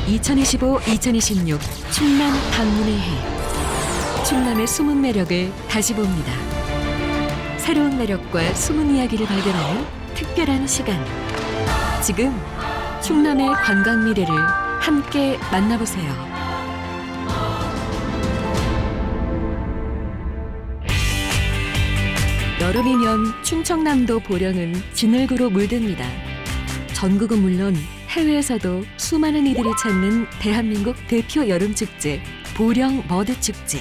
2025-2026 충남 방문의 해. 충남의 숨은 매력을 다시 봅니다. 새로운 매력과 숨은 이야기를 발견하는 특별한 시간. 지금 충남의 관광 미래를 함께 만나보세요. 여름이면 충청남도 보령은 진흙으로 물듭니다. 전국은 물론 해외에서도 수많은 이들이 찾는 대한민국 대표 여름축제 보령 머드축제.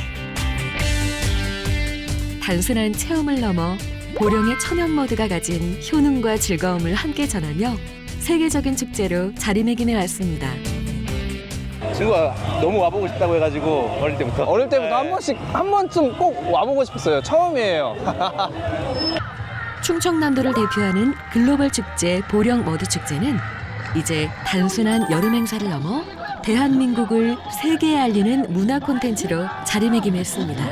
단순한 체험을 넘어 보령의 천연머드가 가진 효능과 즐거움을 함께 전하며 세계적인 축제로 자리매김해 왔습니다. 친구가 너무 와보고 싶다고 해가지고 어릴 때부터 한 번쯤 꼭 와보고 싶었어요. 처음이에요. 충청남도를 대표하는 글로벌 축제 보령 머드축제는 이제 단순한 여름 행사를 넘어 대한민국을 세계에 알리는 문화 콘텐츠로 자리매김했습니다.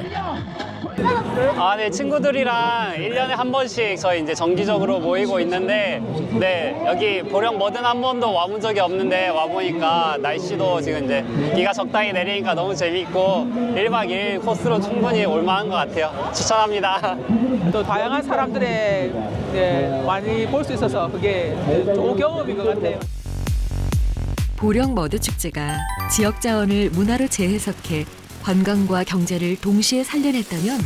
네, 친구들이랑 1년에 한 번씩 저희 이제 정기적으로 모이고 있는데, 네, 여기 보령 머드는 한 번도 와본 적이 없는데 와보니까 날씨도 지금 이제 비가 적당히 내리니까 너무 재밌고 1박 2일 코스로 충분히 올만한 것 같아요. 추천합니다. 또 다양한 사람들의 많이 볼 수 있어서 그게 좋은 경험인 것 같아요. 보령 머드축제가 지역 자원을 문화로 재해석해 관광과 경제를 동시에 살려냈다면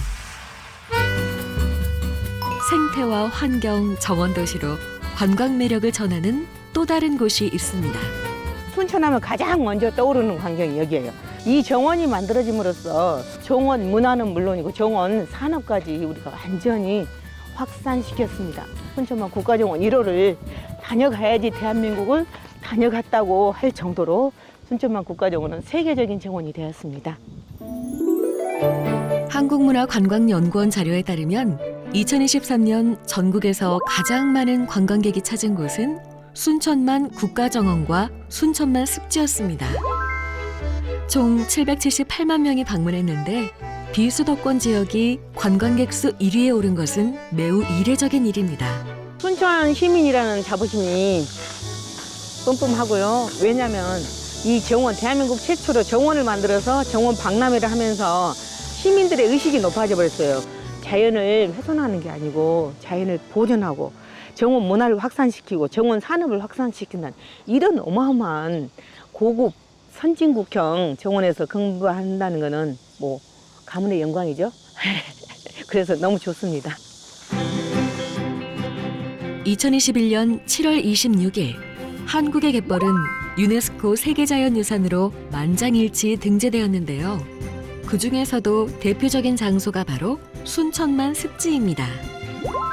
생태와 환경, 정원도시로 관광 매력을 전하는 또 다른 곳이 있습니다. 순천하면 가장 먼저 떠오르는 광경이 여기예요. 이 정원이 만들어짐으로써 정원 문화는 물론이고 정원 산업까지 우리가 완전히 확산시켰습니다. 순천만 국가정원 1호를 다녀가야지 대한민국을 다녀갔다고 할 정도로 순천만 국가정원은 세계적인 정원이 되었습니다. 한국문화관광연구원 자료에 따르면 2023년 전국에서 가장 많은 관광객이 찾은 곳은 순천만 국가정원과 순천만 습지였습니다. 총 778만 명이 방문했는데 비수도권 지역이 관광객 수 1위에 오른 것은 매우 이례적인 일입니다. 순천 시민이라는 자부심이 뿜뿜하고요. 왜냐하면 이 정원, 대한민국 최초로 정원을 만들어서 정원 박람회를 하면서 시민들의 의식이 높아져 버렸어요. 자연을 훼손하는 게 아니고 자연을 보존하고 정원 문화를 확산시키고 정원 산업을 확산시킨다는 이런 어마어마한 고급 선진국형 정원에서 근무한다는 거는 뭐 가문의 영광이죠. 그래서 너무 좋습니다. 2021년 7월 26일 한국의 갯벌은 유네스코 세계자연유산으로 만장일치 등재되었는데요. 그중에서도 대표적인 장소가 바로 순천만 습지입니다.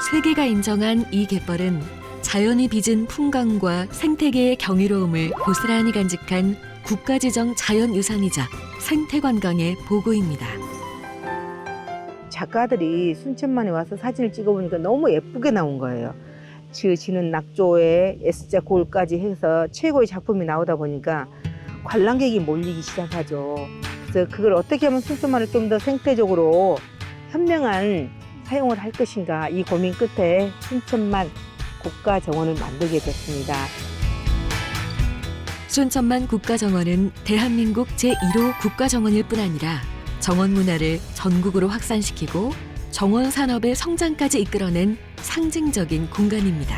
세계가 인정한 이 갯벌은 자연이 빚은 풍광과 생태계의 경이로움을 고스란히 간직한 국가지정 자연유산이자 생태관광의 보고입니다. 작가들이 순천만에 와서 사진을 찍어보니까 너무 예쁘게 나온 거예요. 지으시는 낙조에 S자 골까지 해서 최고의 작품이 나오다 보니까 관람객이 몰리기 시작하죠. 그래서 그걸 어떻게 하면 순천만을 좀 더 생태적으로 현명한 사용을 할 것인가 이 고민 끝에 순천만 국가정원을 만들게 됐습니다. 순천만 국가정원은 대한민국 제1호 국가정원일 뿐 아니라 정원 문화를 전국으로 확산시키고 정원 산업의 성장까지 이끌어낸 상징적인 공간입니다.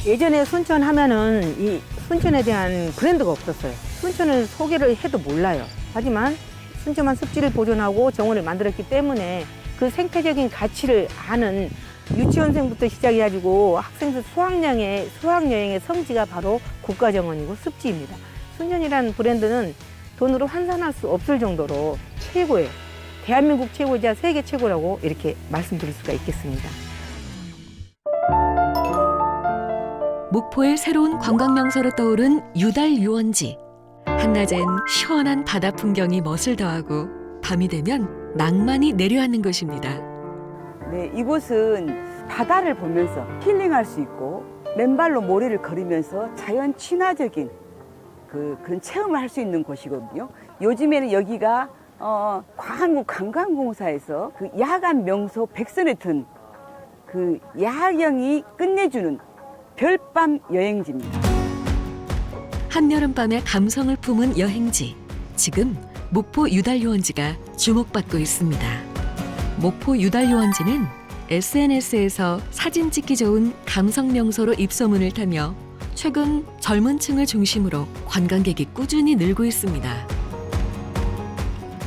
예전에 순천 하면은 이 순천에 대한 브랜드가 없었어요. 순천을 소개를 해도 몰라요. 하지만 순천만 습지를 보존하고 정원을 만들었기 때문에 그 생태적인 가치를 아는 유치원생부터 시작해가지고 학생들 수학여행의 성지가 바로 국가정원이고 습지입니다. 순천이라는 브랜드는 돈으로 환산할 수 없을 정도로 최고예요. 대한민국 최고이자 세계 최고라고 이렇게 말씀드릴 수가 있겠습니다. 목포의 새로운 관광명소로 떠오른 유달 유원지. 한낮엔 시원한 바다 풍경이 멋을 더하고 밤이 되면 낭만이 내려앉는 곳입니다. 네, 이곳은 바다를 보면서 힐링할 수 있고 맨발로 모래를 걸으면서 자연 친화적인 그런 체험을 할 수 있는 곳이거든요. 요즘에는 여기가 한국관광공사에서 그 야간 명소 백선에 든 그 야경이 끝내주는 별밤 여행지입니다. 한여름밤의 감성을 품은 여행지. 지금 목포 유달유원지가 주목받고 있습니다. 목포 유달유원지는 SNS에서 사진 찍기 좋은 감성 명소로 입소문을 타며 최근 젊은 층을 중심으로 관광객이 꾸준히 늘고 있습니다.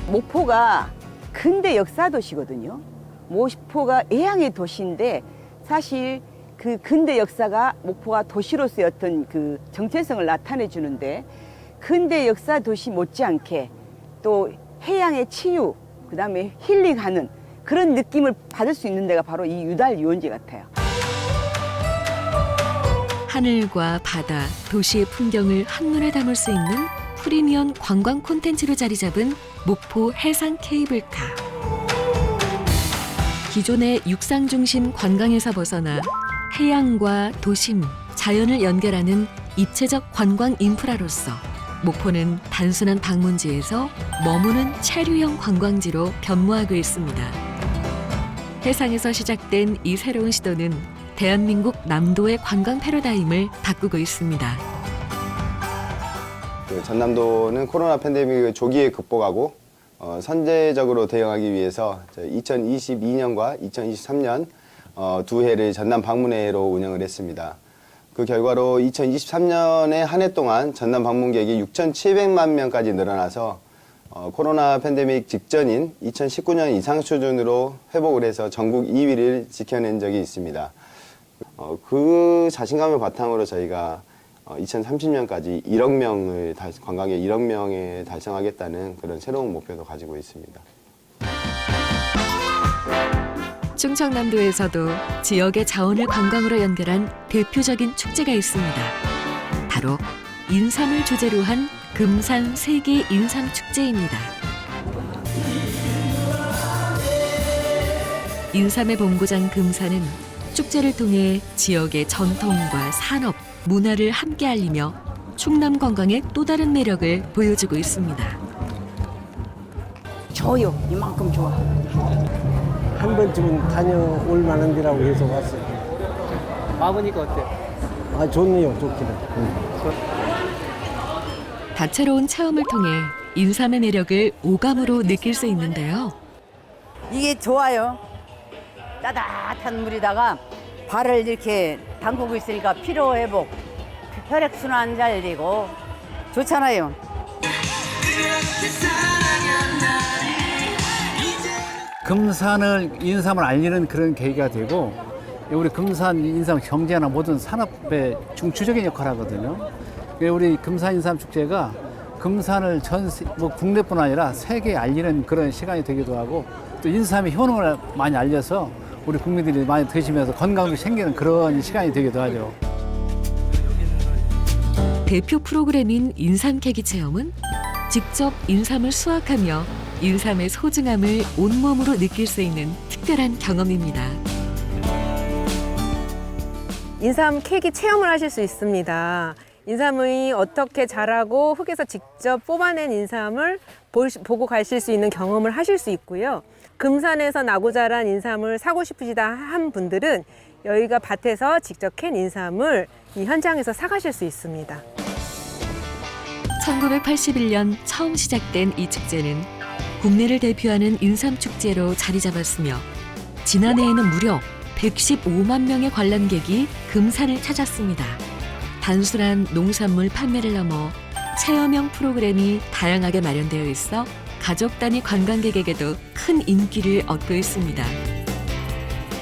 목포가 근대 역사 도시거든요. 목포가 해양의 도시인데 사실 그 근대 역사가 목포가 도시로서의 어떤 그 정체성을 나타내 주는데 근대 역사 도시 못지않게 또 해양의 치유, 그다음에 힐링하는 그런 느낌을 받을 수 있는 데가 바로 이 유달 유원지 같아요. 하늘과 바다, 도시의 풍경을 한눈에 담을 수 있는 프리미엄 관광 콘텐츠로 자리 잡은 목포 해상 케이블카. 기존의 육상 중심 관광에서 벗어나 해양과 도심, 자연을 연결하는 입체적 관광 인프라로서 목포는 단순한 방문지에서 머무는 체류형 관광지로 변모하고 있습니다. 해상에서 시작된 이 새로운 시도는 대한민국 남도의 관광 패러다임을 바꾸고 있습니다. 전남도는 코로나 팬데믹을 조기에 극복하고 선제적으로 대응하기 위해서 2022년과 2023년 두 해를 전남 방문회로 운영을 했습니다. 그 결과로 2023년에 한 해 동안 전남 방문객이 6,700만 명까지 늘어나서 코로나 팬데믹 직전인 2019년 이상 수준으로 회복을 해서 전국 2위를 지켜낸 적이 있습니다. 그 자신감을 바탕으로 저희가 2030년까지 1억 명을 관광객 1억 명에 달성하겠다는 그런 새로운 목표도 가지고 있습니다. 충청남도에서도 지역의 자원을 관광으로 연결한 대표적인 축제가 있습니다. 바로 인삼을 주제로 한 금산 세계 인삼 축제입니다. 인삼의 본고장 금산은 축제를 통해 지역의 전통과 산업, 문화를 함께 알리며 충남 관광의 또 다른 매력을 보여주고 있습니다. 좋아요. 이만큼 좋아. 한 번쯤은 다녀올 만한 데라고 해서 왔어요. 와보니까 어때요? 아, 좋네요, 좋기는. 다채로운 체험을 통해 인삼의 매력을 오감으로 느낄 수 있는데요. 이게 좋아요. 따뜻한 물에다가 발을 이렇게 담그고 있으니까 피로 회복, 혈액순환 잘 되고 좋잖아요. 금산을 인삼을 알리는 그런 계기가 되고 우리 금산 인삼 경제나 모든 산업의 중추적인 역할을 하거든요. 우리 금산 인삼 축제가 금산을 국내뿐 아니라 세계에 알리는 그런 시간이 되기도 하고 또 인삼의 효능을 많이 알려서 우리 국민들이 많이 드시면서 건강도 생기는 그런 시간이 되기도 하죠. 대표 프로그램인 인삼 캐기 체험은 직접 인삼을 수확하며 인삼의 소중함을 온몸으로 느낄 수 있는 특별한 경험입니다. 인삼 캐기 체험을 하실 수 있습니다. 인삼이 어떻게 자라고 흙에서 직접 뽑아낸 인삼을 보고 가실 수 있는 경험을 하실 수 있고요. 금산에서 나고 자란 인삼을 사고 싶으시다 한 분들은 여기가 밭에서 직접 캔 인삼을 이 현장에서 사가실 수 있습니다. 1981년 처음 시작된 이 축제는 국내를 대표하는 인삼축제로 자리 잡았으며 지난해에는 무려 115만 명의 관람객이 금산을 찾았습니다. 단순한 농산물 판매를 넘어 체험형 프로그램이 다양하게 마련되어 있어 가족 단위 관광객에게도 큰 인기를 얻고 있습니다.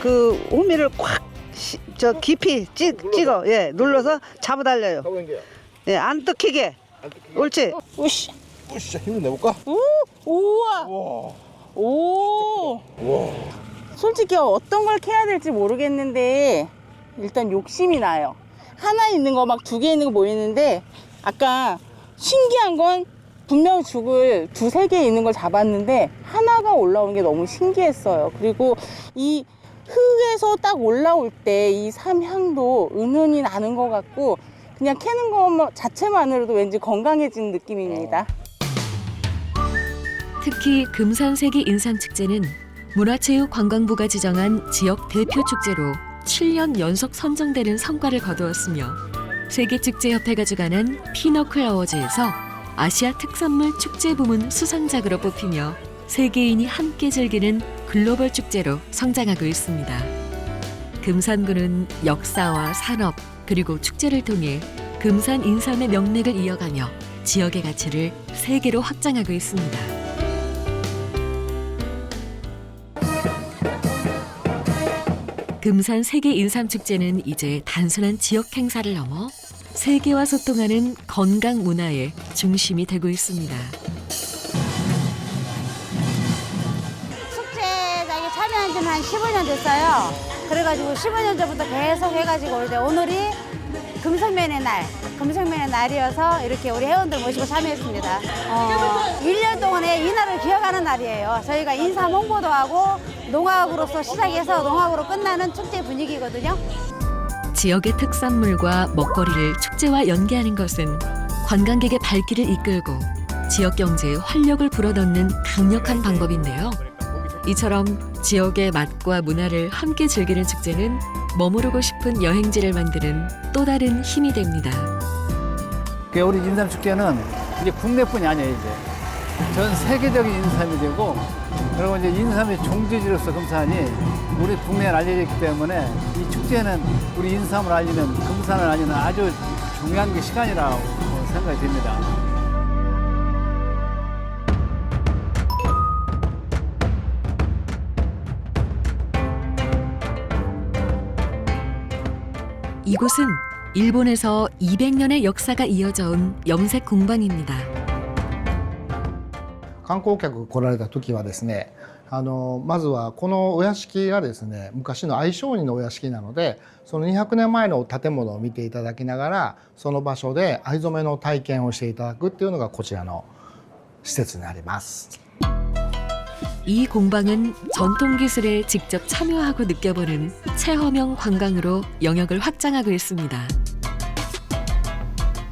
그 호미를 꽉 깊이 찍어 눌러서 잡아달려요. 안 뜯기게. 옳지. 으쌰, 힘을 내볼까? 우와. 오. 솔직히 어떤 걸 캐야 될지 모르겠는데 일단 욕심이 나요. 하나 있는 거 막 2개 있는 거 보이는데 아까 신기한 건 분명 죽을 2, 3개 있는 걸 잡았는데 하나가 올라오는 게 너무 신기했어요. 그리고 이 흙에서 딱 올라올 때 이 삼향도 은은히 나는 것 같고 그냥 캐는 거 자체만으로도 왠지 건강해지는 느낌입니다. 특히 금산세계 인삼축제는 문화체육관광부가 지정한 지역 대표 축제로 7년 연속 선정되는 성과를 거두었으며 세계축제협회가 주관한 피너클 어워즈에서 아시아 특산물 축제 부문 수상작으로 뽑히며 세계인이 함께 즐기는 글로벌 축제로 성장하고 있습니다. 금산군은 역사와 산업 그리고 축제를 통해 금산 인삼의 명맥을 이어가며 지역의 가치를 세계로 확장하고 있습니다. 금산 세계 인삼축제는 이제 단순한 지역 행사를 넘어 세계와 소통하는 건강 문화의 중심이 되고 있습니다. 축제장에 참여한 지는 한 15년 됐어요. 그래가지고 15년 전부터 계속 해가지고 이제 오늘이 금성면의 날이어서 이렇게 우리 회원들 모시고 참여했습니다. 1년 동안에 이 날을 기억하는 날이에요. 저희가 인삼 홍보도 하고 농악으로서 시작해서 농악으로 끝나는 축제 분위기거든요. 지역의 특산물과 먹거리를 축제와 연계하는 것은 관광객의 발길을 이끌고 지역 경제에 활력을 불어넣는 강력한 방법인데요. 이처럼 지역의 맛과 문화를 함께 즐기는 축제는 머무르고 싶은 여행지를 만드는 또 다른 힘이 됩니다. 우리 인삼축제는 이제 국내뿐이 아니에요. 이제 전 세계적인 인삼이 되고, 그리고 이제 인삼의 종지지로서 금산이 우리 국내에 알려져 있기 때문에 이 축제는 우리 인삼을 알리는, 금산을 알리는 아주 중요한 게 시간이라고 생각이 듭니다. 이곳은 일본에서 200년의 역사가 이어져 온 염색 공방입니다. 観光客来られた時はですね、まずはこのお屋敷がですね、昔の相性人のお屋敷なので、その200年前の建物を見ていただきながら、その場所で藍染めの体験をしていただくっていうのがこちらの施設になります。 이 공방은 전통 기술에 직접 참여하고 느껴보는 체험형 관광으로 영역을 확장하고 있습니다.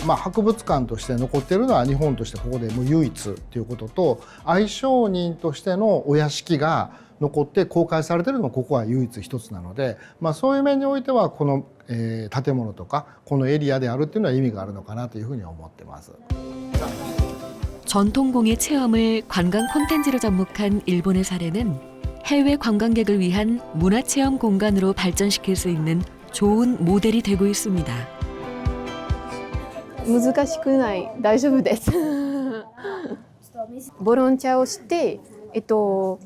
博物館として残っているのは日本としてここでもう唯一ということと、藍商人としてのお屋敷が残って公開されているのもここは唯一一つなので、そういう面においてはこの、建物とかこのエリアであるっていうのは意味があるのかなというふうに思ってます。 전통공예 체험을 관광 콘텐츠로 접목한 일본의 사례는 해외 관광객을 위한 문화체험 공간으로 발전시킬 수 있는 좋은 모델이 되고 있습니다. 難しくない、大丈夫です。ボランティアをして、こ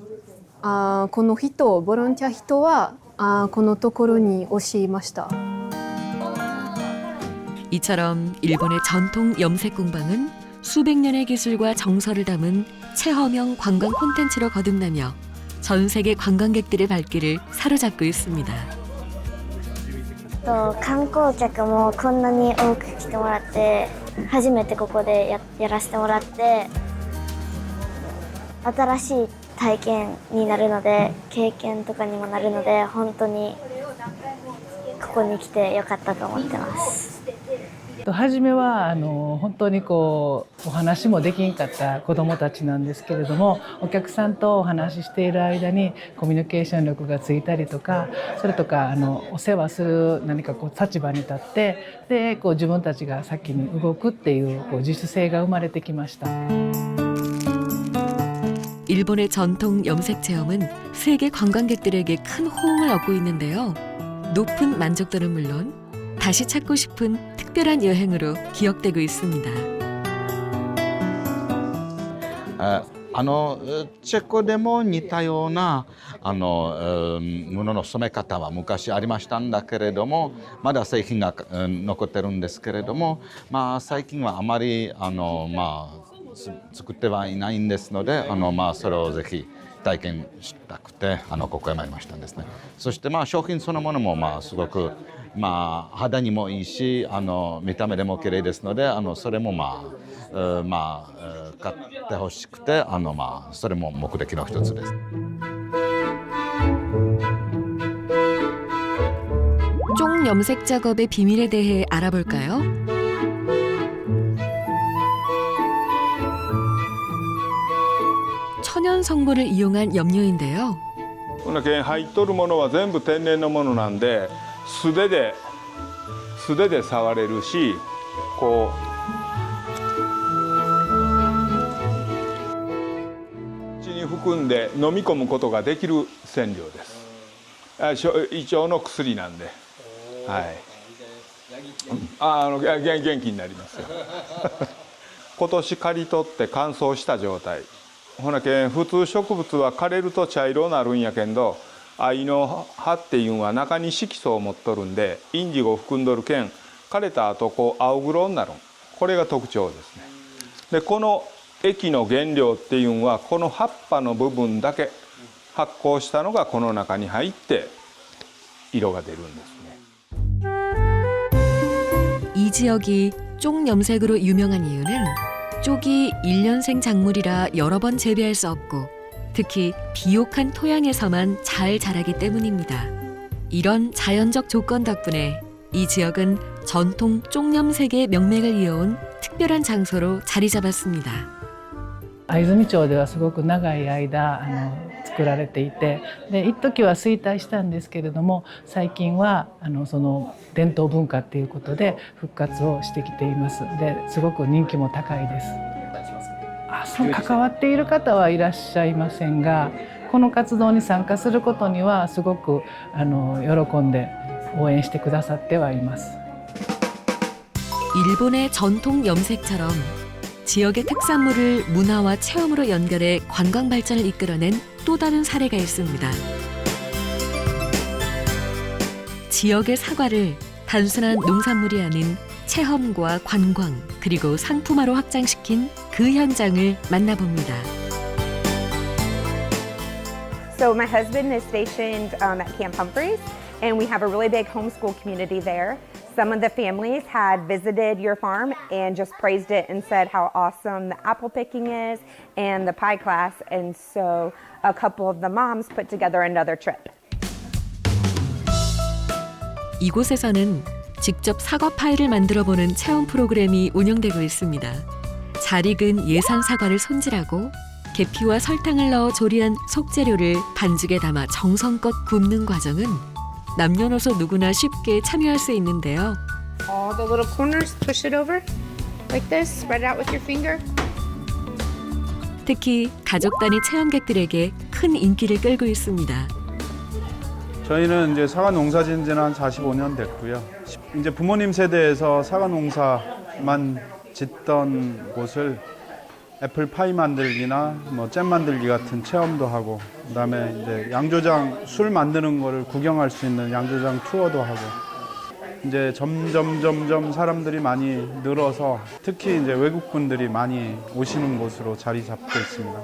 の人、ボランティア人はこのところに教えました。 이처럼 일본의 전통 염색 공방은 수백 년의 기술과 정서를 담은 체험형 관광 콘텐츠로 거듭나며 전 세계 관광객들의 발길을 사로잡고 있습니다. 観光客もこんなに多く来てもらって初めてここでやらせてもらって新しい体験になるので経験とかにもなるので本当にここに来てよかったと思ってます。 初めは本当にお話もできんかった子どもたちなんですけれども、お客さんとお話ししている間にコミュニケーション力がついたりとか、それとかお世話する何か立場に立ってで自分たちが先に動くっていう自主性が生まれてきました。 일본의 전통 염색 체험은 세계 관광객들에게 큰 호응을 얻고 있는데요. 높은 만족도는 물론 다시 찾고 싶은 특별한 여행으로 기억되고 있습니다. チェコでも似たような布の染め方は昔ありましたんだけれども、まだ製品が残ってるんですけれども、最近はあまり作ってはいないんですので、それをぜひ体験したくてここへ参りましたんですね。そして商品そのものもすごく肌にもいいし見た目でも綺麗ですのでそれも買ってほしくてそれも目的の一つです。 쫑 염색 작업의 비밀에 대해 알아볼까요? 천연 성분을 이용한 염료인데요. この件入っとるものは全部天然のものなんで素素手で触れるし、こう口に含んで飲み込むことができる染料です。胃腸の薬なんで、はい。元気になりますよ。今年刈り取って乾燥した状態。ほなけん普通植物は枯れると茶色になるんやけんど、藍の葉っていうんは中に色素を持っとるんでインジゴを含んどるけん枯れた後こう青黒になるん。これが特徴ですね。でこの液の原料っていうんはこの葉っぱの部分だけ発酵したのがこの中に入って色が出るんですね。 이 지역이 쪽 염색으로 유명한 이유는 쪽이 1년생 작물이라 여러 번 재배할 수 없고 특히 비옥한 토양에서만 잘 자라기 때문입니다. 이런 자연적 조건 덕분에 이 지역은 전통 쪽 염색의 명맥을 이어온 특별한 장소로 자리 잡았습니다. 藍住町ではすごく長い間作られていて、で一時は衰退したんですけれども、最近はその伝統文化っていうことで復活をしてきています。ですごく人気も高いです。その関わっている方はいらっしゃいませんが、この活動に参加することにはすごく喜んで応援してくださってはいます。 일본의 전통 염색처럼 지역의 특산물을 문화와 체험으로 연결해 관광 발전을 이끌어낸 또 다른 사례가 있습니다. 지역의 사과를 단순한 농산물이 아닌 체험과 관광 그리고 상품화로 확장시킨 그 현장을 만나봅니다. So my husband is stationed at Camp Humphreys, and we have a really big homeschool community there. Some of the families had visited your farm and just praised it and said how awesome the apple picking is and the pie class, and so a couple of the moms put together another trip. 이곳에서는 직접 사과 파이를 만들어보는 체험 프로그램이 운영되고 있습니다. 잘 익은 예산 사과를 손질하고 계피와 설탕을 넣어 조리한 속재료를 반죽에 담아 정성껏 굽는 과정은 남녀노소 누구나 쉽게 참여할 수 있는데요. All the little corners, push it over like this, spread it out with your finger. 특히 가족 단위 체험객들에게 큰 인기를 끌고 있습니다. 저희는 이제 사과 농사 지은 지는 한 45년 됐고요. 이제 부모님 세대에서 사과 농사만 짓던 곳을 애플 파이 만들기나 뭐 잼 만들기 같은 체험도 하고, 그다음에 이제 양조장 술 만드는 거를 구경할 수 있는 양조장 투어도 하고, 이제 점점 사람들이 많이 늘어서 특히 이제 외국 분들이 많이 오시는 곳으로 자리 잡고 있습니다.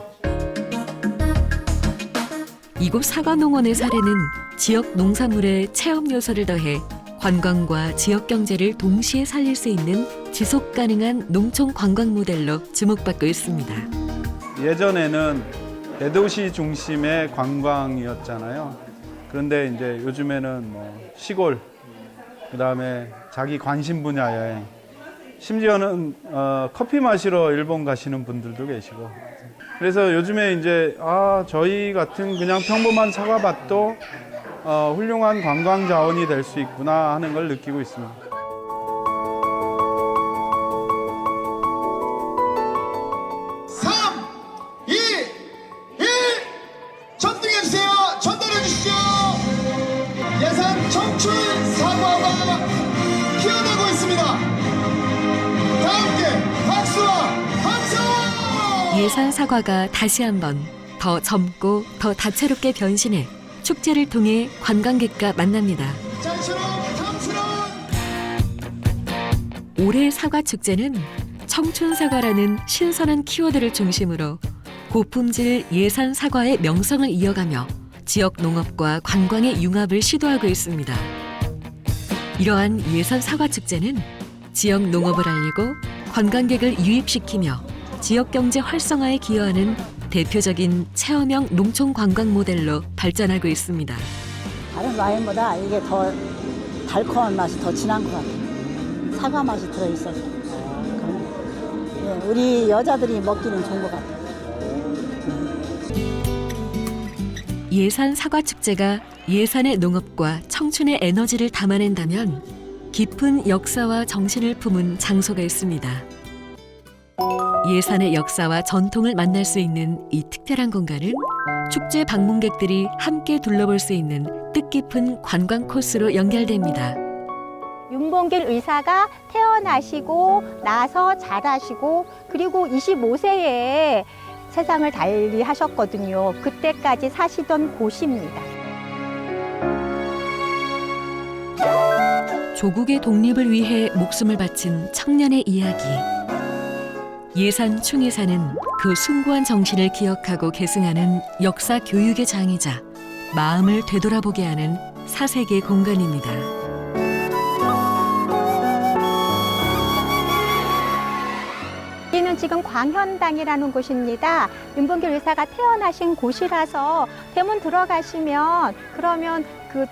이곳 사과농원의 사례는 지역 농산물에 체험 요소를 더해 관광과 지역 경제를 동시에 살릴 수 있는 지속 가능한 농촌 관광 모델로 주목받고 있습니다. 예전에는 대도시 중심의 관광이었잖아요. 그런데 이제 요즘에는 뭐 시골, 그다음에 자기 관심 분야 여행, 심지어는 커피 마시러 일본 가시는 분들도 계시고, 그래서 요즘에 이제 저희 같은 그냥 평범한 사과밭도 훌륭한 관광 자원이 될 수 있구나 하는 걸 느끼고 있습니다. 예산 청춘 사과가 피어나고 있습니다. 다 함께 박수와 함성! 예산 사과가 다시 한번 더 젊고 더 다채롭게 변신해 축제를 통해 관광객과 만납니다. 올해 사과 축제는 청춘 사과라는 신선한 키워드를 중심으로 고품질 예산 사과의 명성을 이어가며 지역 농업과 관광의 융합을 시도하고 있습니다. 이러한 예산 사과 축제는 지역 농업을 알리고 관광객을 유입시키며 지역 경제 활성화에 기여하는 대표적인 체험형 농촌 관광 모델로 발전하고 있습니다. 다른 와인보다 이게 더 달콤한 맛이 더 진한 것 같아요. 사과 맛이 들어있어서. 우리 여자들이 먹기는 좋은 것 같아요. 예산 사과 축제가 예산의 농업과 청춘의 에너지를 담아낸다면 깊은 역사와 정신을 품은 장소가 있습니다. 예산의 역사와 전통을 만날 수 있는 이 특별한 공간은 축제 방문객들이 함께 둘러볼 수 있는 뜻깊은 관광 코스로 연결됩니다. 윤봉길 의사가 태어나시고 나서 자라시고 그리고 25세에 세상을 달리하셨거든요. 그때까지 사시던 곳입니다. 조국의 독립을 위해 목숨을 바친 청년의 이야기. 예산 충의사는 그 숭고한 정신을 기억하고 계승하는 역사 교육의 장이자 마음을 되돌아보게 하는 사색의 공간입니다. 여기는 지금 광현당이라는 곳입니다. 윤봉길 의사가 태어나신 곳이라서 대문 들어가시면 그러면 그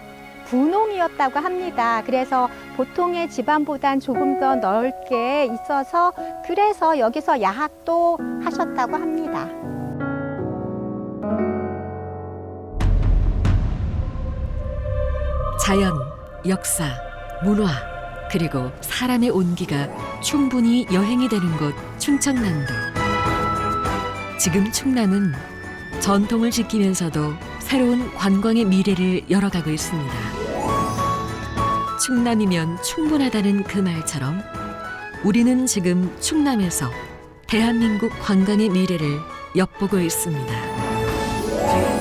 분홍이었다고 합니다. 그래서 보통의 집안보단 조금 더 넓게 있어서 그래서 여기서 야학도 하셨다고 합니다. 자연, 역사, 문화, 그리고 사람의 온기가 충분히 여행이 되는 곳 충청남도. 지금 충남은 전통을 지키면서도 새로운 관광의 미래를 열어가고 있습니다. 충남이면 충분하다는 그 말처럼 우리는 지금 충남에서 대한민국 관광의 미래를 엿보고 있습니다.